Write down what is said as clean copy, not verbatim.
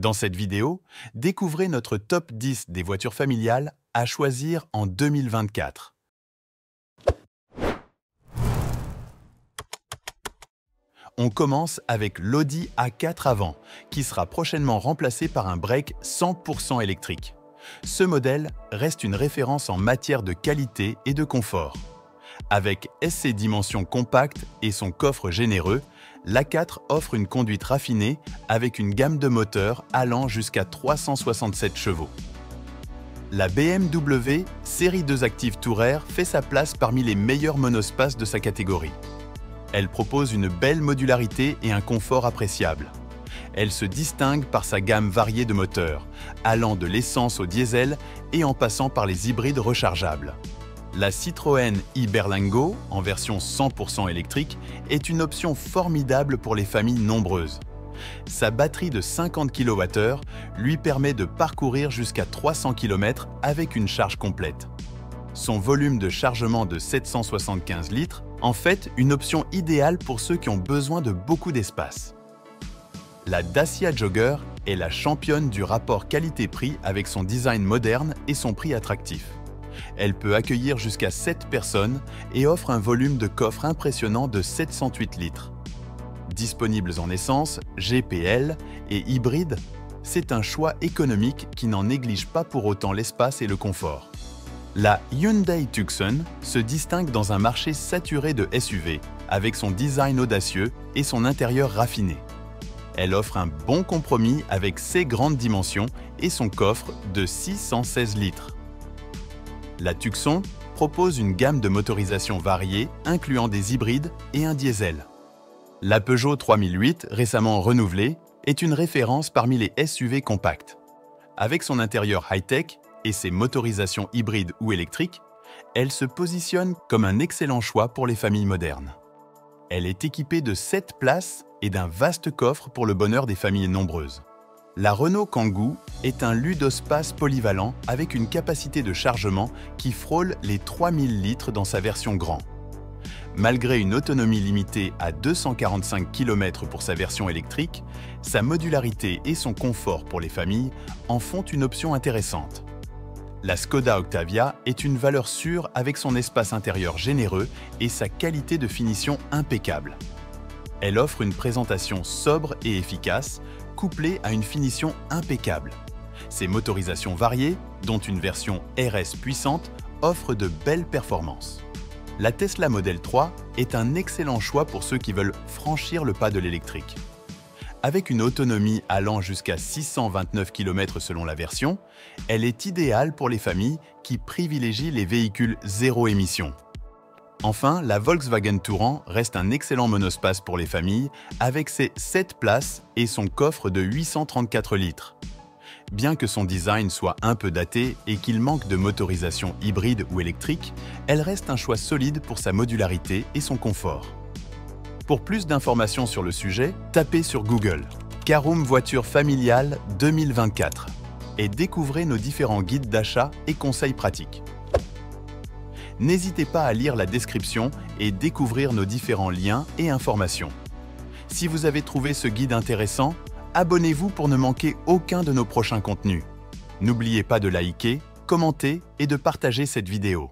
Dans cette vidéo, découvrez notre top 10 des voitures familiales à choisir en 2024. On commence avec l'Audi A4 avant, qui sera prochainement remplacé par un break 100% électrique. Ce modèle reste une référence en matière de qualité et de confort. Avec ses dimensions compactes et son coffre généreux, l'A4 offre une conduite raffinée avec une gamme de moteurs allant jusqu'à 367 chevaux. La BMW Série 2 Active Tourer fait sa place parmi les meilleurs monospaces de sa catégorie. Elle propose une belle modularité et un confort appréciable. Elle se distingue par sa gamme variée de moteurs, allant de l'essence au diesel et en passant par les hybrides rechargeables. La Citroën e-Berlingo, en version 100% électrique, est une option formidable pour les familles nombreuses. Sa batterie de 50 kWh lui permet de parcourir jusqu'à 300 km avec une charge complète. Son volume de chargement de 775 litres en fait une option idéale pour ceux qui ont besoin de beaucoup d'espace. La Dacia Jogger est la championne du rapport qualité-prix avec son design moderne et son prix attractif. Elle peut accueillir jusqu'à 7 personnes et offre un volume de coffre impressionnant de 708 litres. Disponibles en essence, GPL et hybride, c'est un choix économique qui n'en néglige pas pour autant l'espace et le confort. La Hyundai Tucson se distingue dans un marché saturé de SUV avec son design audacieux et son intérieur raffiné. Elle offre un bon compromis avec ses grandes dimensions et son coffre de 616 litres. La Tucson propose une gamme de motorisation variée incluant des hybrides et un diesel. La Peugeot 3008, récemment renouvelée, est une référence parmi les SUV compacts. Avec son intérieur high-tech et ses motorisations hybrides ou électriques, elle se positionne comme un excellent choix pour les familles modernes. Elle est équipée de 7 places et d'un vaste coffre pour le bonheur des familles nombreuses. La Renault Kangoo est un ludospace polyvalent avec une capacité de chargement qui frôle les 3000 litres dans sa version grand. Malgré une autonomie limitée à 245 km pour sa version électrique, sa modularité et son confort pour les familles en font une option intéressante. La Skoda Octavia est une valeur sûre avec son espace intérieur généreux et sa qualité de finition impeccable. Elle offre une présentation sobre et efficace, couplée à une finition impeccable. Ses motorisations variées, dont une version RS puissante, offrent de belles performances. La Tesla Model 3 est un excellent choix pour ceux qui veulent franchir le pas de l'électrique. Avec une autonomie allant jusqu'à 629 km selon la version, elle est idéale pour les familles qui privilégient les véhicules zéro émission. Enfin, la Volkswagen Touran reste un excellent monospace pour les familles avec ses 7 places et son coffre de 834 litres. Bien que son design soit un peu daté et qu'il manque de motorisation hybride ou électrique, elle reste un choix solide pour sa modularité et son confort. Pour plus d'informations sur le sujet, tapez sur Google « Caroom Voiture Familiale 2024 » et découvrez nos différents guides d'achat et conseils pratiques. N'hésitez pas à lire la description et découvrir nos différents liens et informations. Si vous avez trouvé ce guide intéressant, abonnez-vous pour ne manquer aucun de nos prochains contenus. N'oubliez pas de liker, commenter et de partager cette vidéo.